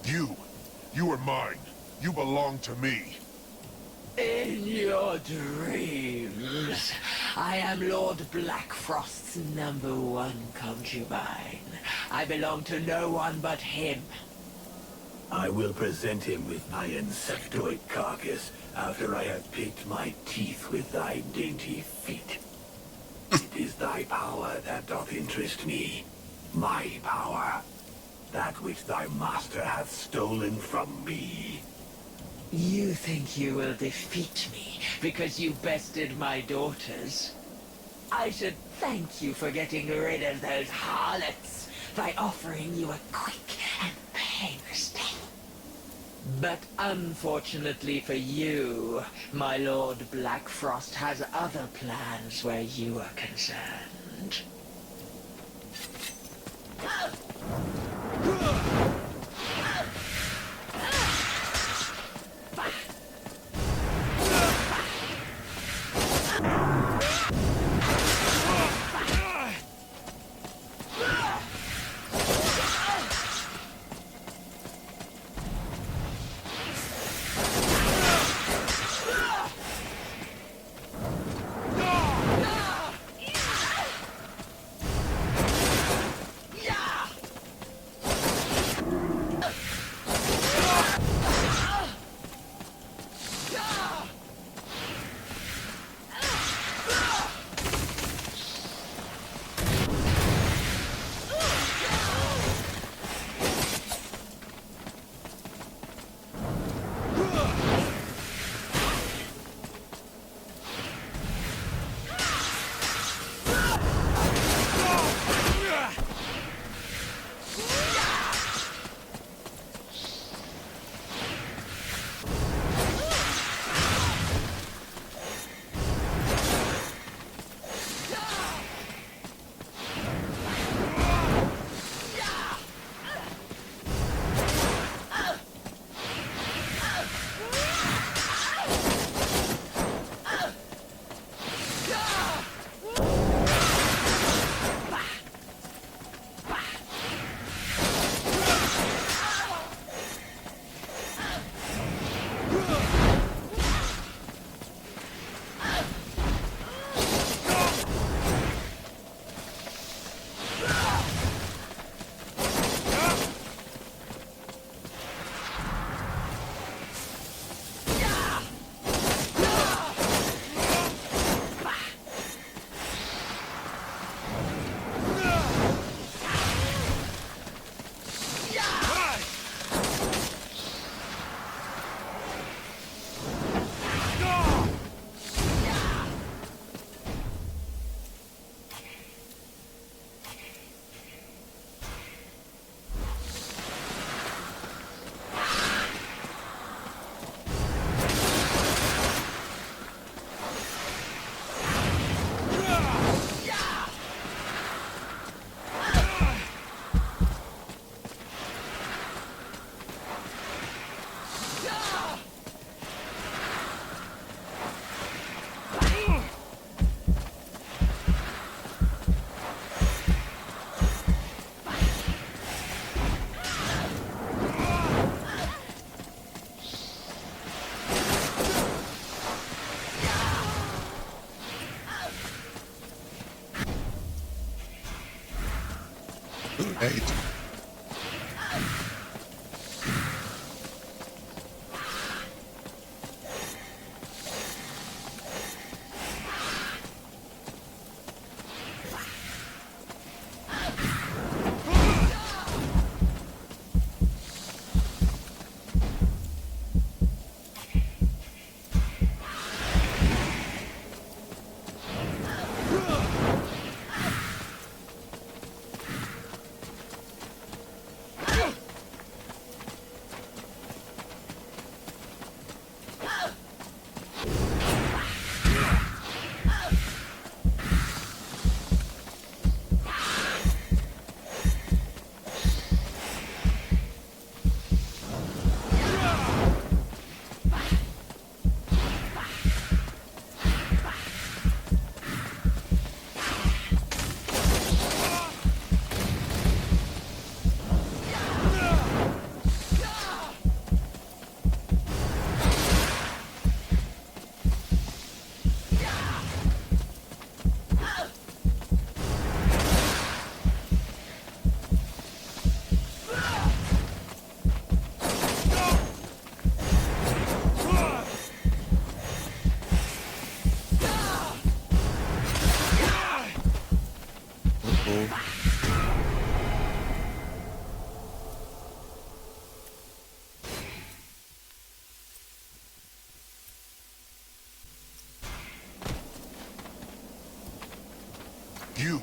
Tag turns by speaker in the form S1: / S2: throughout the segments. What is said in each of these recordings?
S1: You are mine. You belong to me.
S2: In your dreams, I am Lord Blackfrost's #1 concubine. I belong to no one but him.
S3: I will present him with my insectoid carcass after I have picked my teeth with thy dainty feet. It is thy power that doth interest me. My power. That which thy master hath stolen from me.
S2: You think you will defeat me because you bested my daughters? I should thank you for getting rid of those harlots by offering you a quick and painless death. But unfortunately for you, my Lord Blackfrost has other plans where you are concerned.
S1: Eight. You.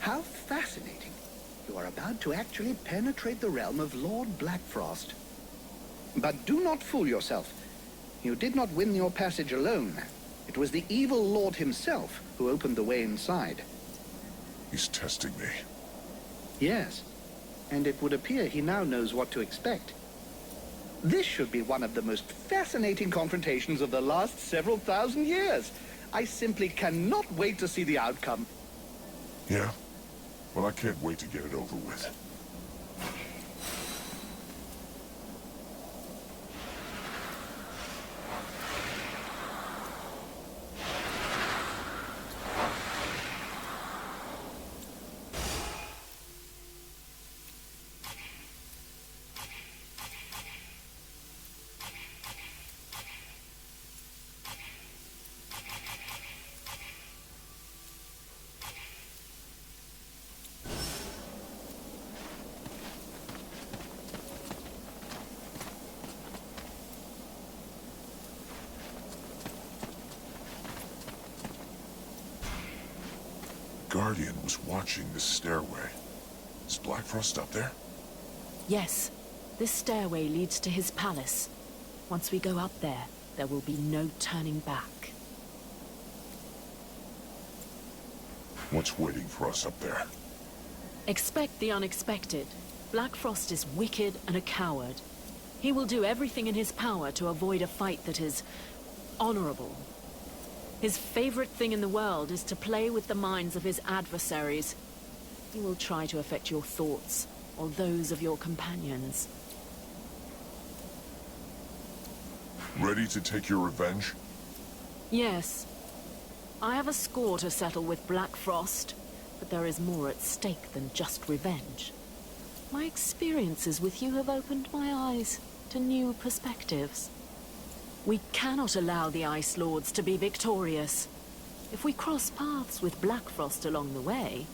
S4: How fascinating. You are about to actually penetrate the realm of Lord Blackfrost. But do not fool yourself. You did not win your passage alone. It was the evil lord himself who opened the way inside.
S1: He's testing me.
S4: Yes, and it would appear he now knows what to expect. This should be one of the most fascinating confrontations of the last several thousand years. I simply cannot wait to see the outcome.
S1: Yeah? Well, I can't wait to get it over with. Guardian was watching this stairway. Is Blackfrost up there?
S5: Yes. This stairway leads to his palace. Once we go up there, there will be no turning back.
S1: What's waiting for us up there?
S5: Expect the unexpected. Blackfrost is wicked and a coward. He will do everything in his power to avoid a fight that is honorable. His favorite thing in the world is to play with the minds of his adversaries. He will try to affect your thoughts, or those of your companions.
S1: Ready to take your revenge?
S5: Yes. I have a score to settle with Blackfrost, but there is more at stake than just revenge. My experiences with you have opened my eyes to new perspectives. We cannot allow the Ice Lords to be victorious. If we cross paths with Blackfrost along the way,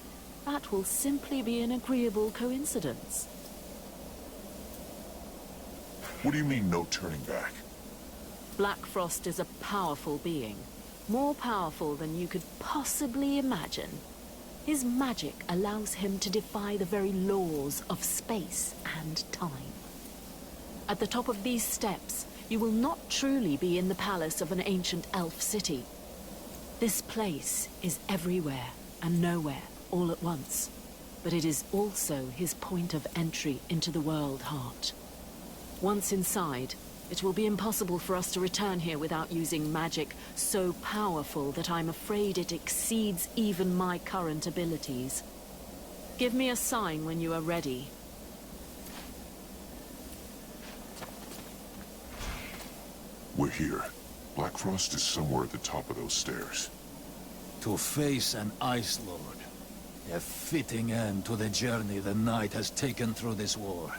S5: that will simply be an agreeable coincidence.
S1: What do you mean, no turning back?
S5: Blackfrost is a powerful being, more powerful than you could possibly imagine. His magic allows him to defy the very laws of space and time. At the top of these steps, you will not truly be in the palace of an ancient elf city. This place is everywhere and nowhere all at once, but it is also his point of entry into the world heart. Once inside, it will be impossible for us to return here without using magic so powerful that I'm afraid it exceeds even my current abilities. Give me a sign when you are ready.
S1: We're here. Blackfrost is somewhere at the top of those stairs.
S6: To face an Ice Lord. A fitting end to the journey the Knight has taken through this war.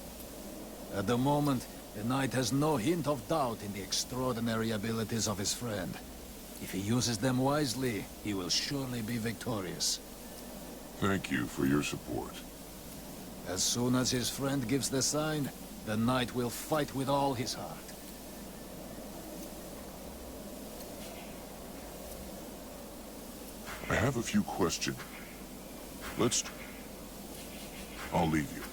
S6: At the moment, the Knight has no hint of doubt in the extraordinary abilities of his friend. If he uses them wisely, he will surely be victorious.
S1: Thank you for your support.
S6: As soon as his friend gives the sign, the Knight will fight with all his heart.
S1: I have a few questions. I'll leave you.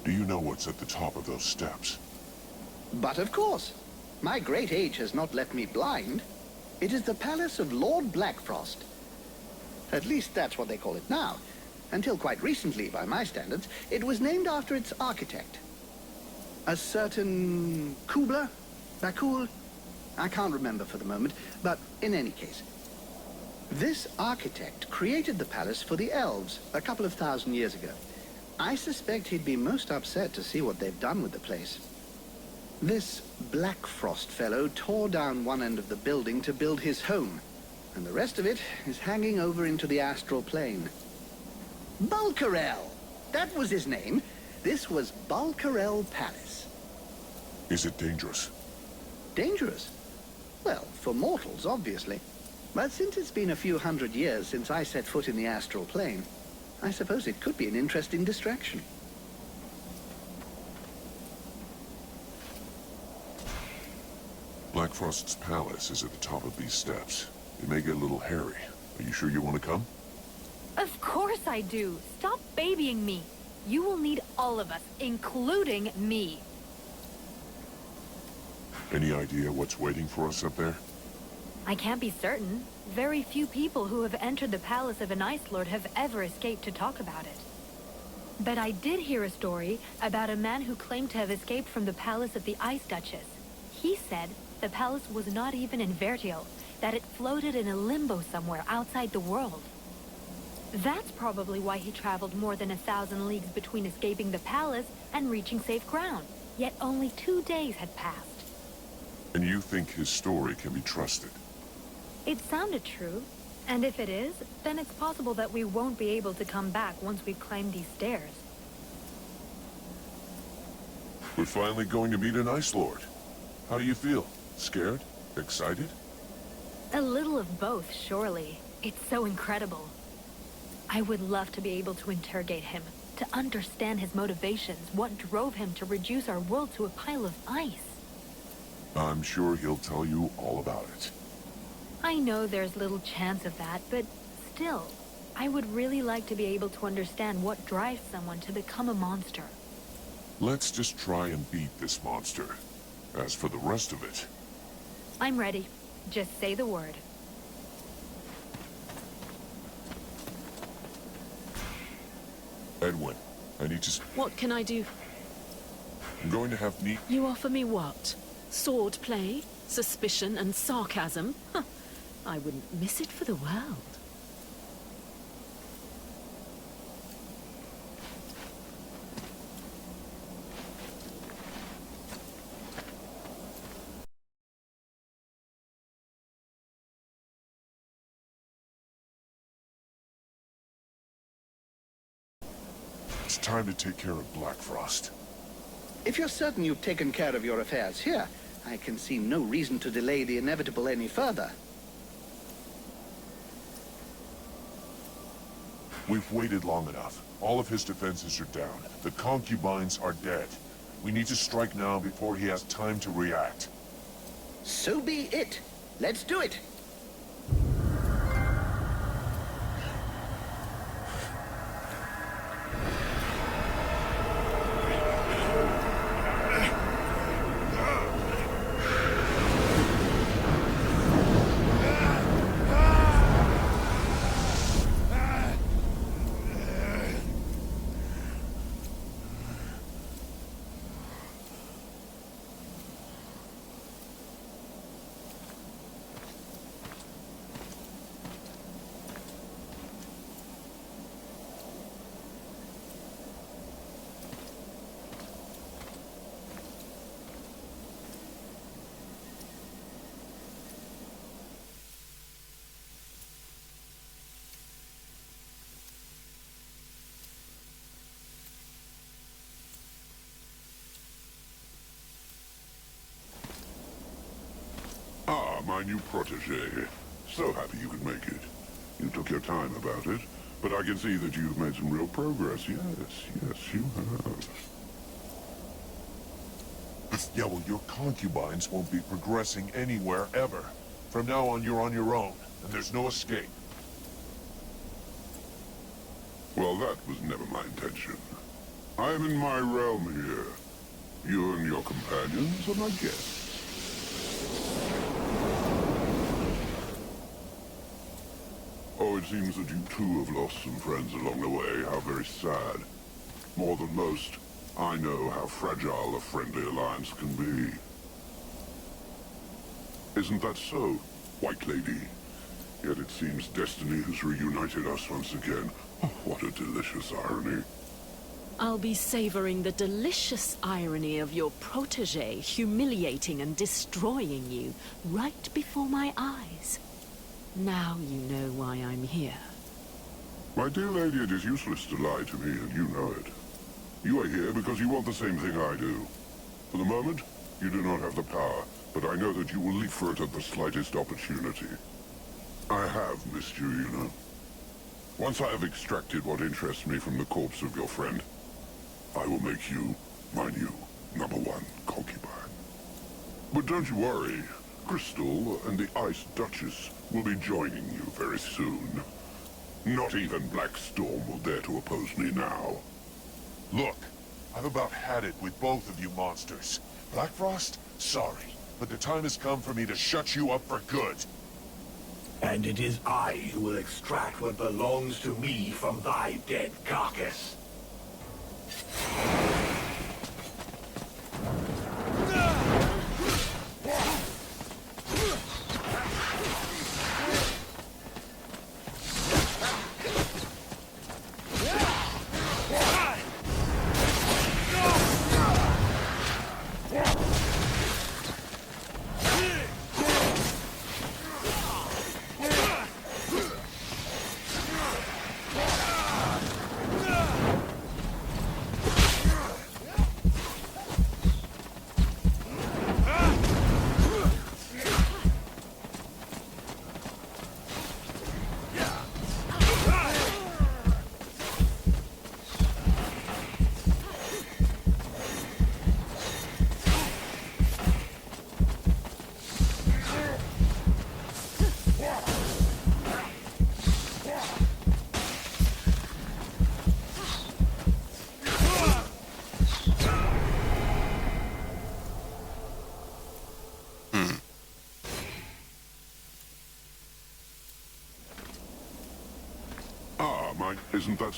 S1: Do you know what's at the top of those steps?
S4: But of course. My great age has not left me blind. It is the palace of Lord Blackfrost. At least that's what they call it now. Until quite recently, by my standards, it was named after its architect. A certain Kubler? Bakul? I can't remember for the moment, but in any case. This architect created the palace for the elves a couple of thousand years ago. I suspect he'd be most upset to see what they've done with the place. This Blackfrost fellow tore down one end of the building to build his home, and the rest of it is hanging over into the astral plane. Bulkarel! That was his name. This was Bulkarel Palace.
S1: Is it dangerous?
S4: Dangerous? Well, for mortals, obviously. But since it's been a few hundred years since I set foot in the astral plane, I suppose it could be an interesting distraction.
S1: Blackfrost's palace is at the top of these steps. It may get a little hairy. Are you sure you want to come?
S7: Of course I do. Stop babying me. You will need all of us, including me.
S1: Any idea what's waiting for us up there?
S7: I can't be certain. Very few people who have entered the palace of an Ice Lord have ever escaped to talk about it. But I did hear a story about a man who claimed to have escaped from the palace of the Ice Duchess. He said the palace was not even in Vertiel, that it floated in a limbo somewhere outside the world. That's probably why he traveled more than 1,000 leagues between escaping the palace and reaching safe ground. Yet only 2 days had passed.
S1: And you think his story can be trusted?
S7: It sounded true. And if it is, then it's possible that we won't be able to come back once we've climbed these stairs.
S1: We're finally going to meet an Ice Lord. How do you feel? Scared? Excited?
S7: A little of both, surely. It's so incredible. I would love to be able to interrogate him, to understand his motivations, what drove him to reduce our world to a pile of ice.
S1: I'm sure he'll tell you all about it.
S7: I know there's little chance of that, but still, I would really like to be able to understand what drives someone to become a monster.
S1: Let's just try and beat this monster. As for the rest of it...
S7: I'm ready. Just say the word.
S1: Edwin, I need to...
S5: What can I do?
S1: I'm going to have neat...
S5: You offer me what? Sword play? Suspicion and sarcasm? Huh. I wouldn't miss it for the world.
S1: It's time to take care of Blackfrost.
S4: If you're certain you've taken care of your affairs here, I can see no reason to delay the inevitable any further.
S1: We've waited long enough. All of his defenses are down. The concubines are dead. We need to strike now before he has time to react.
S4: So be it. Let's do it.
S8: Ah, my new protege. So happy you could make it. You took your time about it, but I can see that you've made some real progress. Yes, you have.
S1: Yeah, well, your concubines won't be progressing anywhere ever. From now on, you're on your own, and there's no escape.
S8: Well, that was never my intention. I am in my realm here. You and your companions are my guests. Oh, it seems that you too have lost some friends along the way. How very sad. More than most, I know how fragile a friendly alliance can be. Isn't that so, White Lady? Yet it seems destiny has reunited us once again. Oh, what a delicious irony.
S5: I'll be savoring the delicious irony of your protege humiliating and destroying you right before my eyes. Now you know why I'm here.
S8: My dear lady, it is useless to lie to me, and you know it. You are here because you want the same thing I do. For the moment, you do not have the power, but I know that you will leap for it at the slightest opportunity. I have missed you, you know. Once I have extracted what interests me from the corpse of your friend, I will make you my new #1 concubine. But don't you worry. Crystal and the Ice Duchess will be joining you very soon. Not even Black Storm will dare to oppose me now.
S1: Look, I've about had it with both of you monsters. Blackfrost, sorry, but the time has come for me to shut you up for good.
S3: And it is I who will extract what belongs to me from thy dead carcass.
S8: Isn't that...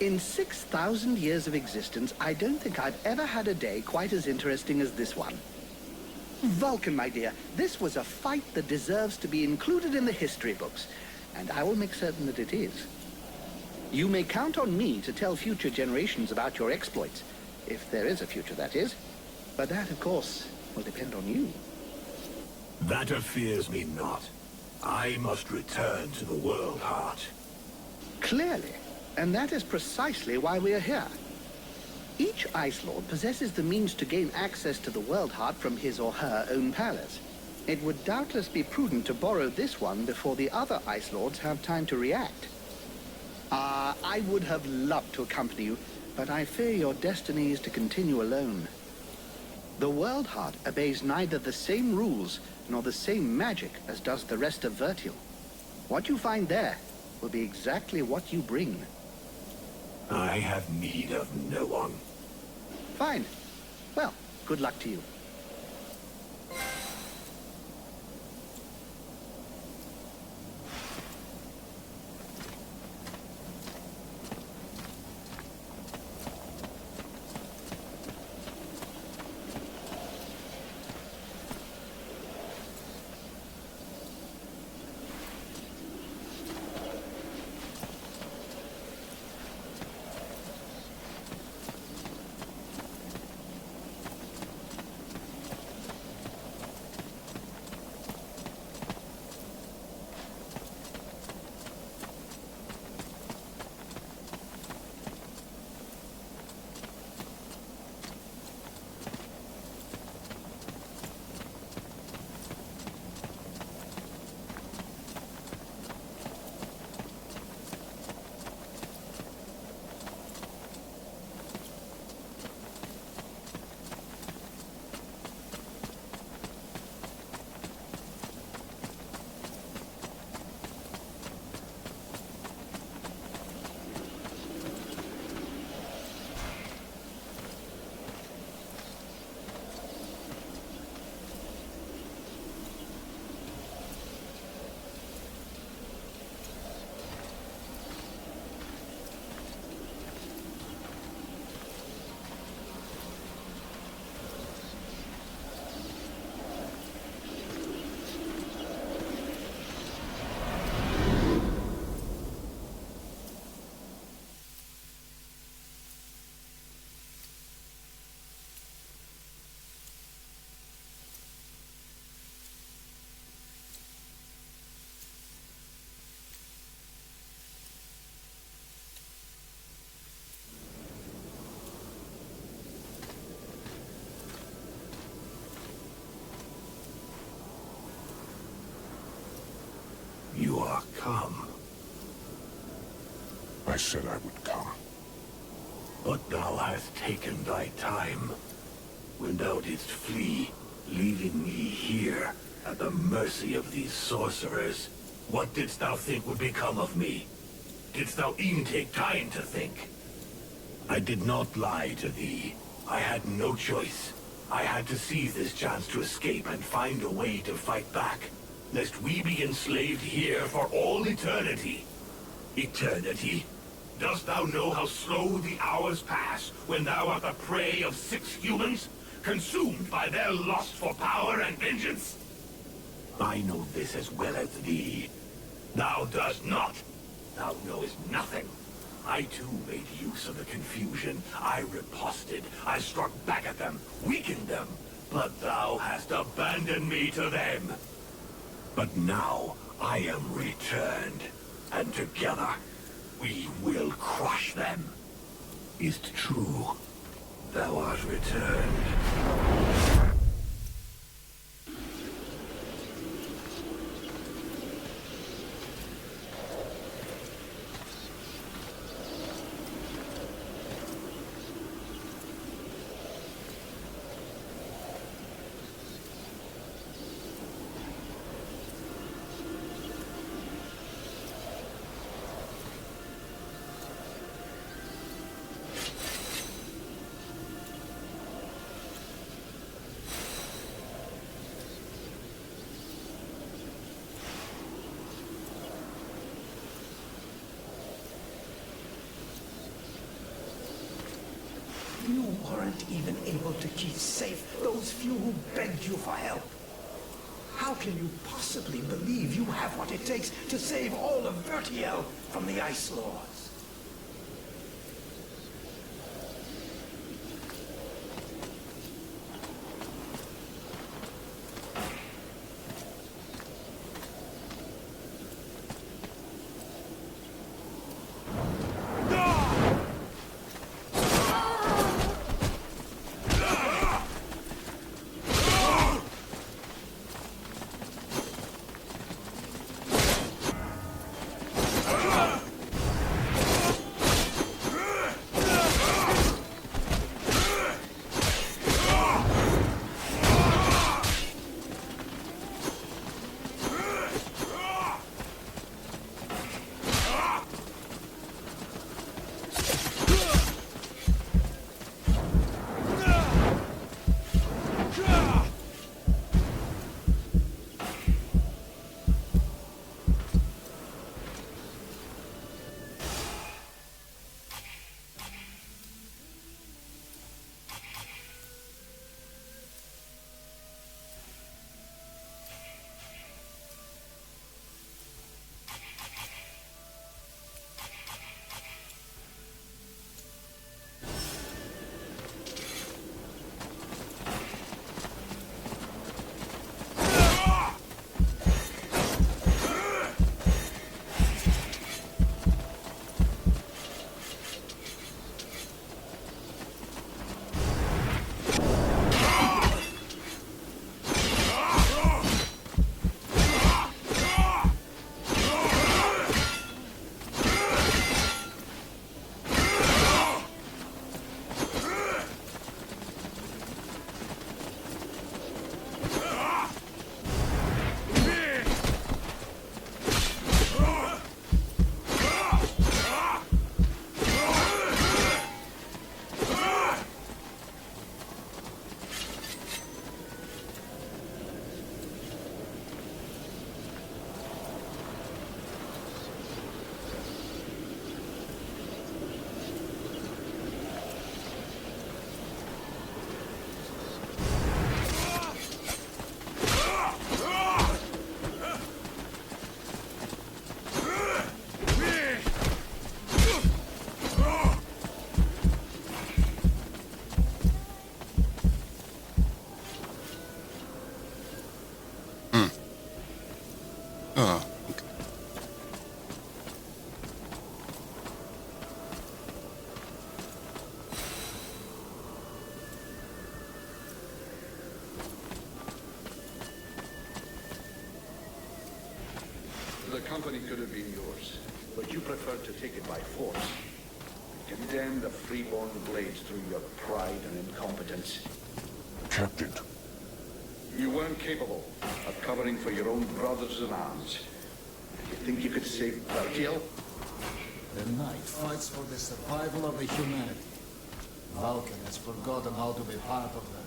S4: In 6,000 years of existence, I don't think I've ever had a day quite as interesting as this one. Vulcan, my dear, this was a fight that deserves to be included in the history books, and I will make certain that it is. You may count on me to tell future generations about your exploits, if there is a future, that is. But that, of course, will depend on you.
S3: That fears me not. I must return to the World Heart.
S4: Clearly, and that is precisely why we are here. Each Ice Lord possesses the means to gain access to the World Heart from his or her own palace. It would doubtless be prudent to borrow this one before the other Ice Lords have time to react. I would have loved to accompany you, but I fear your destiny is to continue alone. The World Heart obeys neither the same rules nor the same magic as does the rest of Vertial. What you find there will be exactly what you bring.
S3: I have need of no one.
S4: Fine. Well, good luck to you.
S3: You are come.
S1: I said I would come.
S3: But thou hast taken thy time. When thou didst flee, leaving me here at the mercy of these sorcerers, what didst thou think would become of me? Didst thou e'en take time to think? I did not lie to thee. I had no choice. I had to seize this chance to escape and find a way to fight back, lest we be enslaved here for all eternity. Eternity? Dost thou know how slow the hours pass when thou art the prey of 6 humans, consumed by their lust for power and vengeance? I know this as well as thee. Thou dost not. Thou knowest nothing. I too made use of the confusion. I riposted. I struck back at them, weakened them. But thou hast abandoned me to them. But now I am returned, and together we will crush them. Is't true? Thou art returned. weren't even able to keep safe those few who begged you for help. How can you possibly believe you have what it takes to save all of Vertiel from the Ice Lords?
S9: The company could have been yours, but you preferred to take it by force. Condemn the freeborn blades through your pride and incompetence.
S1: Captain,
S9: You weren't capable of covering for your own brothers in arms. You think you could save Vertiel?
S6: The Knight fights for the survival of the humanity. Vulcan has forgotten how to be part of that.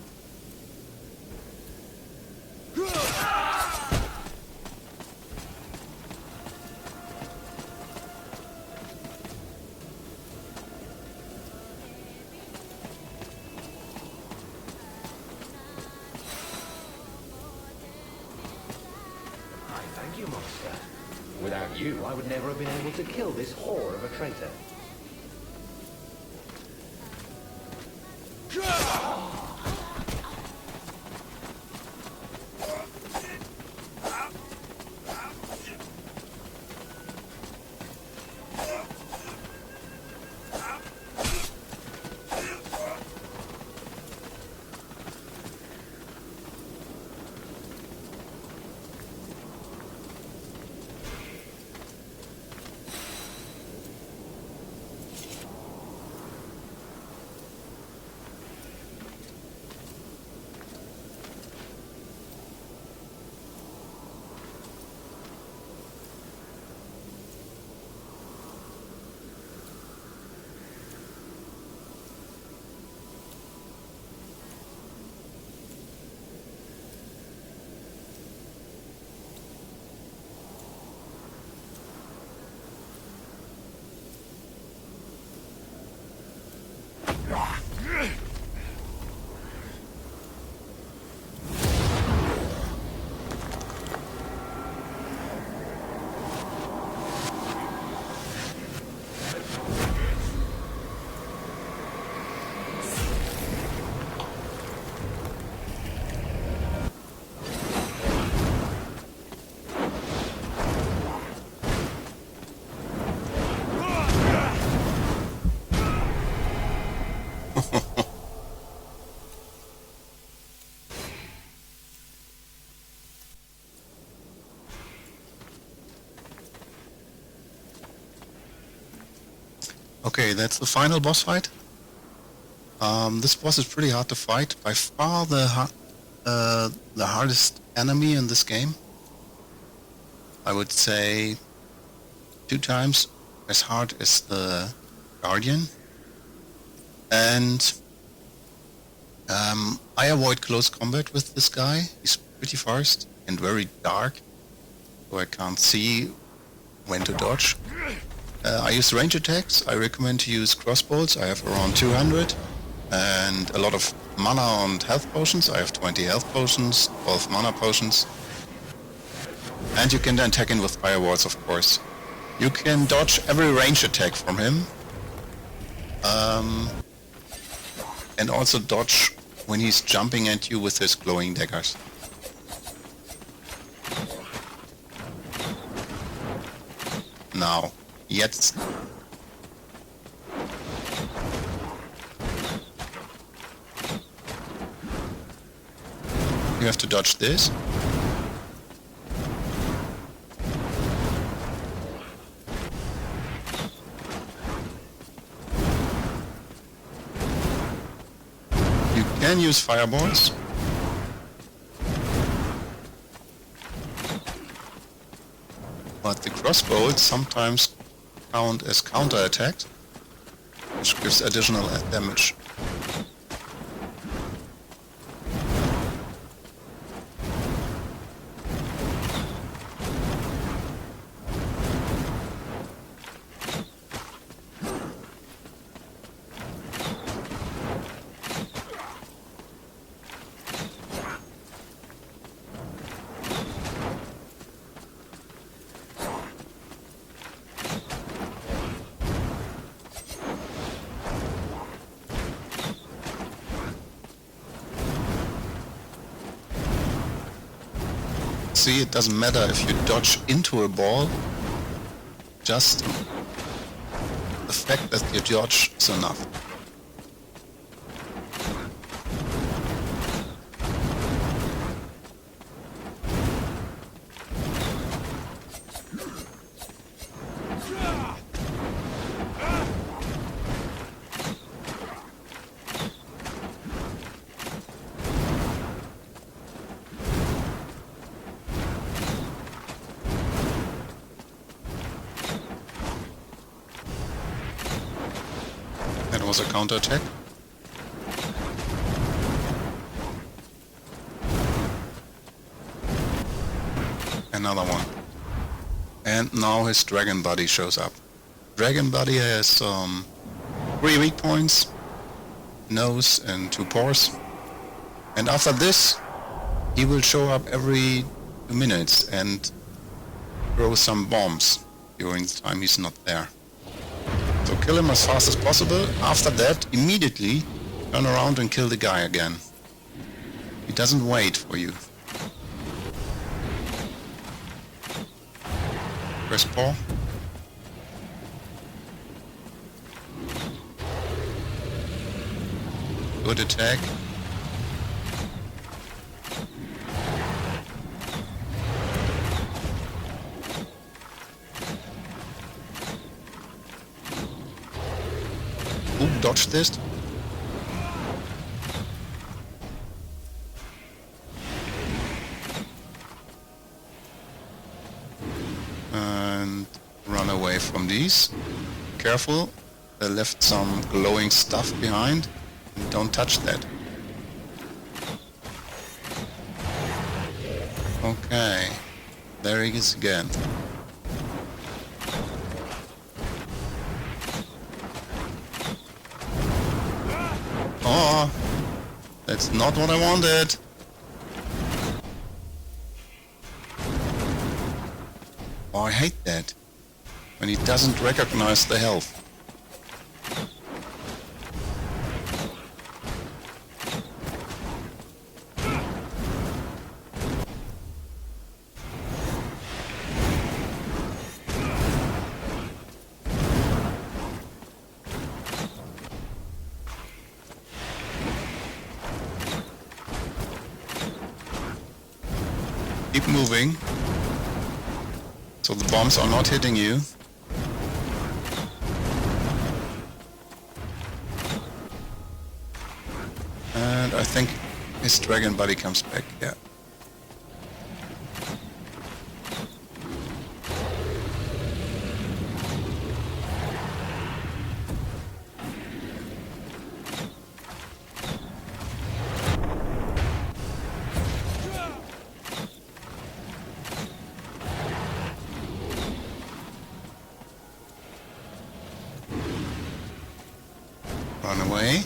S10: Thank you, Master. Without you, I would never have been able to kill this whore of a traitor.
S11: Okay, that's the final boss fight. This boss is pretty hard to fight. By far the hardest enemy in this game. I would say 2 times as hard as the Guardian. And I avoid close combat with this guy. He's pretty fast and very dark, so I can't see when to dodge. I use range attacks. I recommend to use crossbows. I have around 200 and a lot of mana and health potions. I have 20 health potions, 12 mana potions. And you can then attack in with firewalls, of course. You can dodge every range attack from him. And also dodge when he's jumping at you with his glowing daggers. Now, jetzt. You have to dodge this. You can use fireballs. But the crossbows sometimes count as counter-attacks, which gives additional damage. See, it doesn't matter if you dodge into a ball, just the fact that you dodge is enough. That was a counterattack. Another one. And now his dragon body shows up. Dragon body has 3 weak points, nose and 2 pores. And after this, he will show up every 2 minutes and throw some bombs during the time he's not there. So kill him as fast as possible. After that, immediately turn around and kill the guy again. He doesn't wait for you. Press paw. Good attack. Ooh, dodge this. And run away from these. Careful, they left some glowing stuff behind. Don't touch that. Okay, there he is again. Oh, that's not what I wanted. Oh, I hate that. When he doesn't recognize the health. Keep moving, so the bombs are not hitting you. And I think his dragon body comes back, yeah. Run away.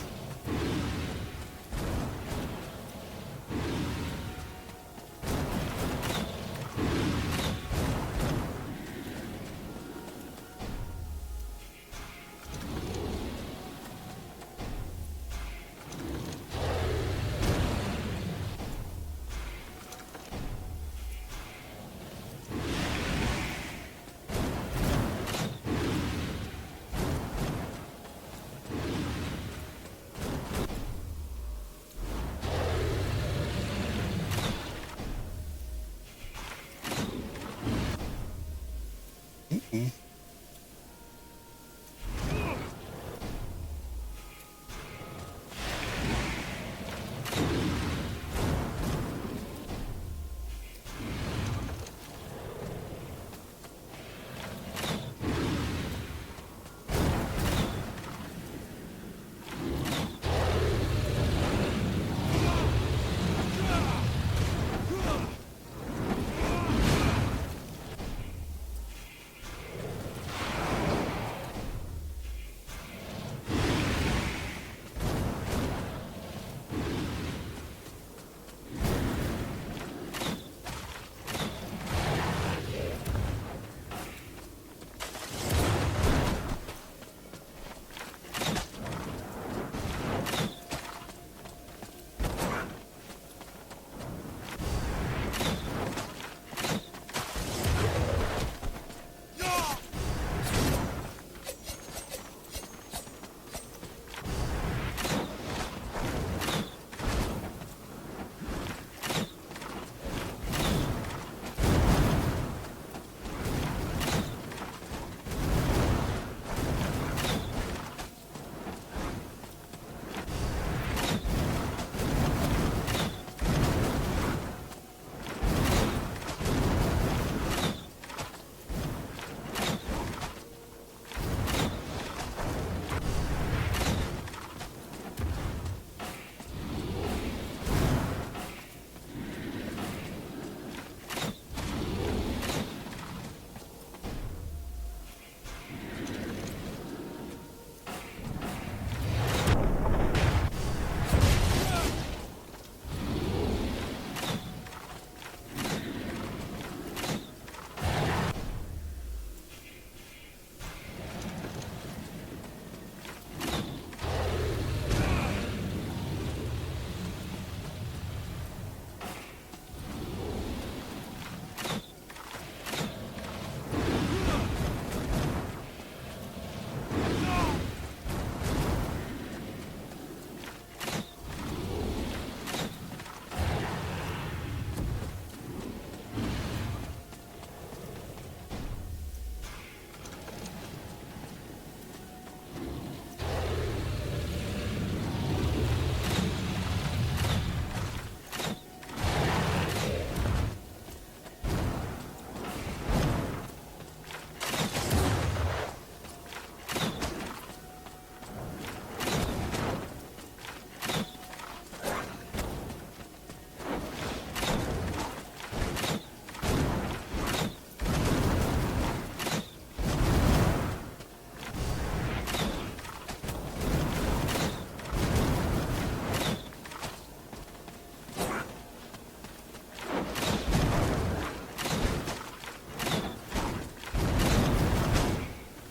S11: Ooh.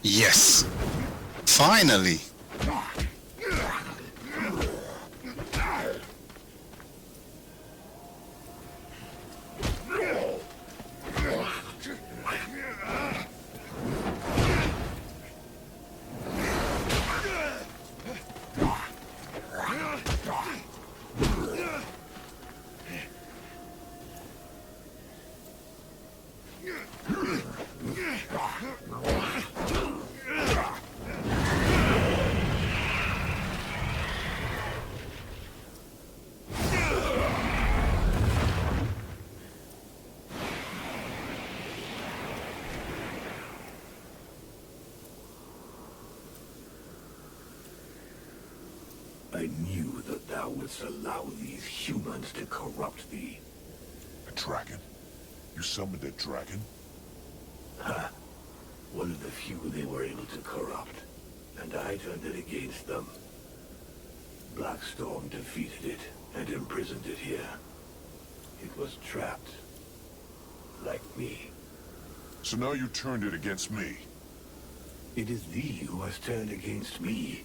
S11: Yes! Finally!
S3: I knew that thou wouldst allow these humans to corrupt thee.
S1: A dragon? You summoned a dragon?
S3: Ha! One of the few they were able to corrupt, and I turned it against them. Blackstorm defeated it and imprisoned it here. It was trapped, like me.
S1: So now you turned it against me.
S3: It is thee who has turned against me,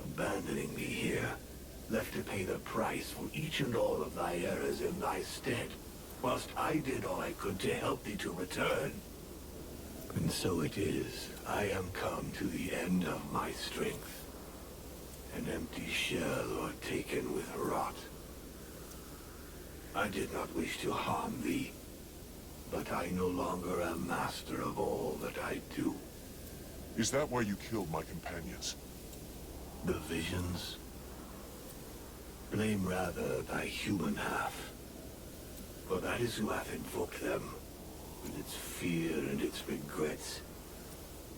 S3: abandoning me here, left to pay the price for each and all of thy errors in thy stead, whilst I did all I could to help thee to return. And so it is, I am come to the end of my strength, an empty shell or taken with rot. I did not wish to harm thee, but I no longer am master of all that I do.
S1: Is that why you killed my companions?
S3: The visions? Blame rather thy human half, for that is who hath invoked them, with its fear and its regrets.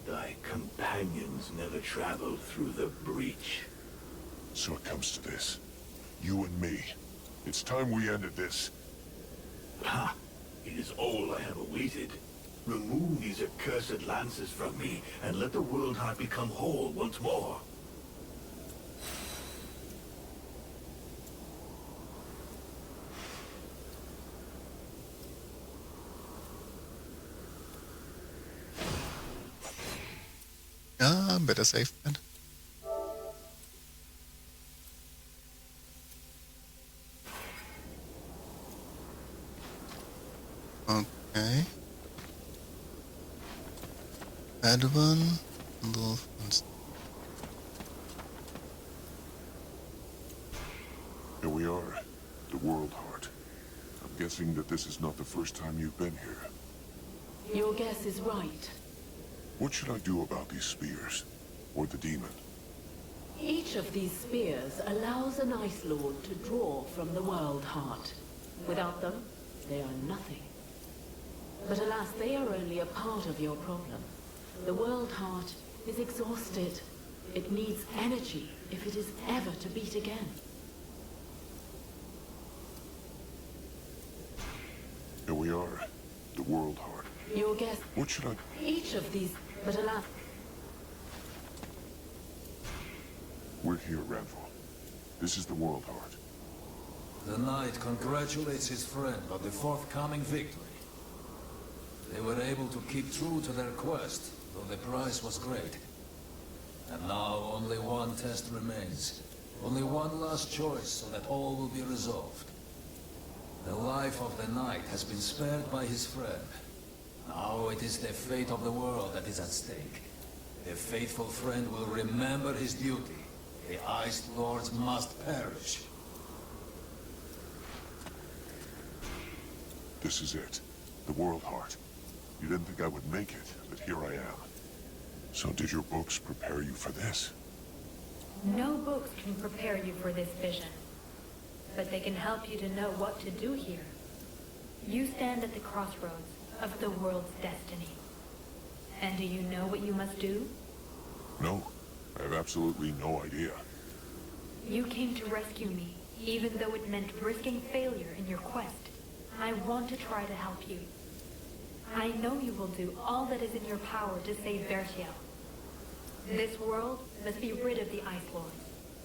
S3: Thy companions never traveled through the breach.
S1: So it comes to this. You and me. It's time we ended this.
S3: Ha! It is all I have awaited. Remove these accursed lances from me, and let the world heart become whole once more.
S11: Ah, better safe bet. Okay. Advan, Dolphins.
S1: Here we are, the World Heart. I'm guessing that this is not the first time you've been here.
S5: Your guess is right.
S1: What should I do about these spears? Or the demon?
S5: Each of these spears allows an Ice Lord to draw from the World Heart. Without them, they are nothing. But alas, they are only a part of your problem. The World Heart is exhausted. It needs energy if it is ever to beat again.
S1: Here we are, the World Heart.
S5: Your guess...
S1: What should I...
S5: Each of these... But alas...
S1: We're here, Ranvor. This is the World Heart.
S6: The knight congratulates his friend on the forthcoming victory. They were able to keep true to their quest, though the price was great. And now only one test remains. Only one last choice so that all will be resolved. The life of the knight has been spared by his friend. Now it is the fate of the world that is at stake. The faithful friend will remember his duty. The Ice Lords must perish.
S1: This is it. The World Heart. You didn't think I would make it, but here I am. So did your books prepare you for this?
S7: No books can prepare you for this vision, but they can help you to know what to do here. You stand at the crossroads of the world's destiny. And do you know what you must do?
S1: No. I have absolutely no idea.
S7: You came to rescue me, even though it meant risking failure in your quest. I want to try to help you. I know you will do all that is in your power to save Vertiel. This world must be rid of the Ice Lords.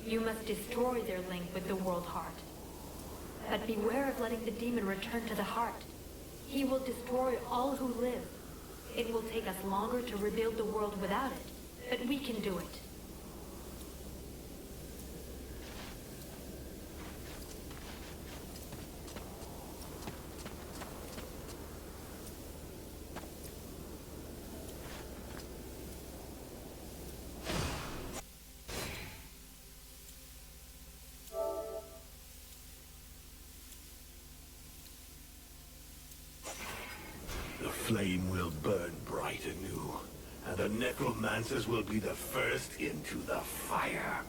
S7: You must destroy their link with the World Heart. But beware of letting the demon return to the heart. He will destroy all who live. It will take us longer to rebuild the world without it, but we can do it.
S3: The flame will burn bright anew, and the necromancers will be the first into the fire.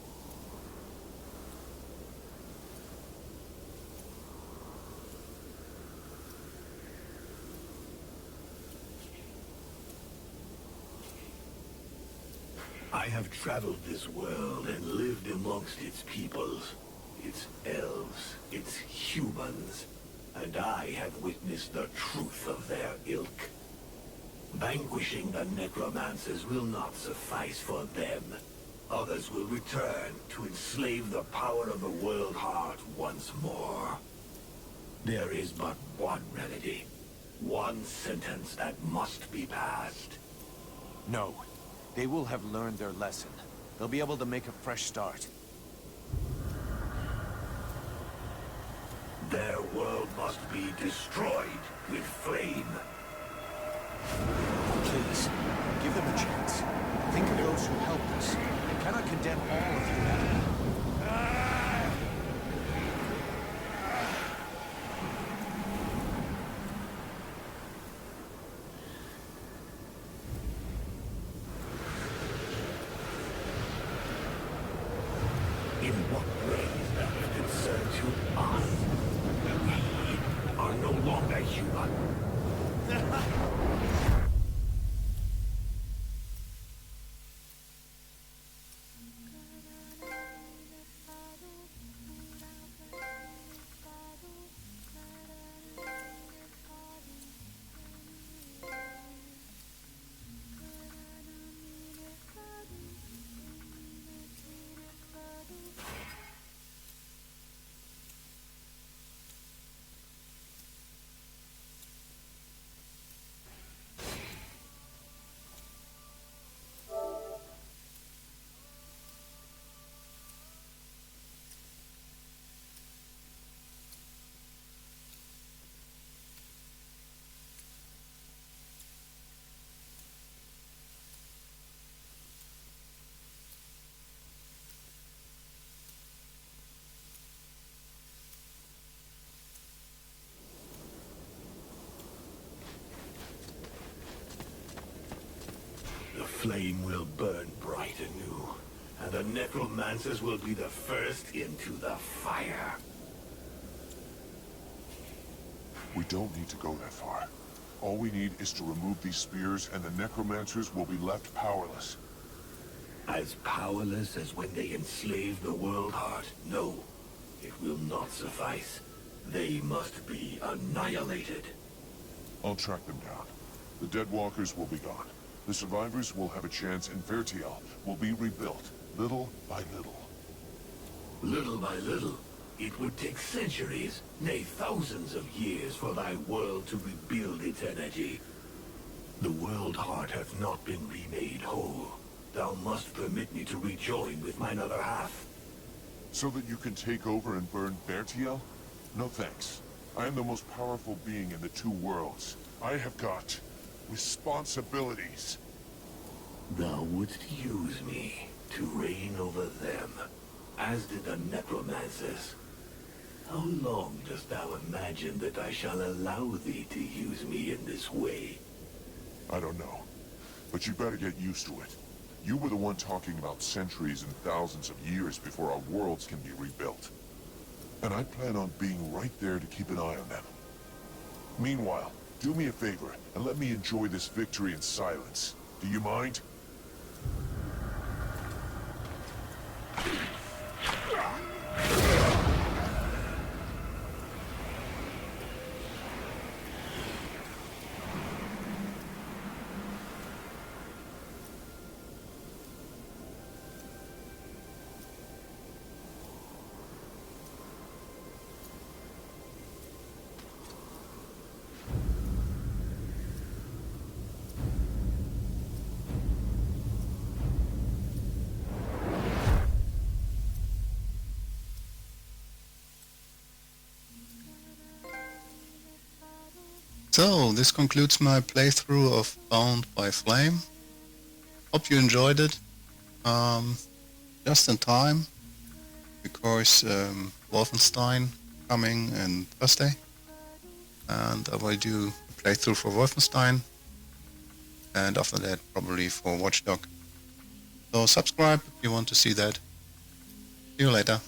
S3: I have traveled this world and lived amongst its peoples, its elves, its humans, and I have witnessed the truth of their ilk. Vanquishing the necromancers will not suffice for them. Others will return to enslave the power of the world heart once more. There is but one remedy. One sentence that must be passed.
S12: No. They will have learned their lesson. They'll be able to make a fresh start.
S3: Their world must be destroyed with flame.
S12: Please, give them a chance. Think of those who helped us. I cannot condemn all of humanity.
S3: In what ways that concern to us? We are no longer human. The flame will burn bright anew, and the necromancers will be the first into the fire.
S1: We don't need to go that far. All we need is to remove these spears and the necromancers will be left powerless.
S3: As powerless as when they enslaved the world heart? No, it will not suffice. They must be annihilated.
S1: I'll track them down. The Deadwalkers will be gone. The survivors will have a chance and Vertiel will be rebuilt, little by little.
S3: Little by little, it would take centuries, nay thousands of years for thy world to rebuild its energy. The world heart hath not been remade whole. Thou must permit me to rejoin with mine other half.
S1: So that you can take over and burn Vertiel? No thanks. I am the most powerful being in the two worlds. I have got responsibilities.
S3: Thou wouldst use me to reign over them, as did the necromancers. How long dost thou imagine that I shall allow thee to use me in this way?
S1: I don't know, but you better get used to it. You were the one talking about centuries and thousands of years before our worlds can be rebuilt. And I plan on being right there to keep an eye on them. Meanwhile, do me a favor and let me enjoy this victory in silence. Do you mind?
S11: So, this concludes my playthrough of Bound by Flame. Hope you enjoyed it. Just in time, because Wolfenstein coming on Thursday, and I will do a playthrough for Wolfenstein, and after that probably for Watchdog. So subscribe if you want to see that. See you later.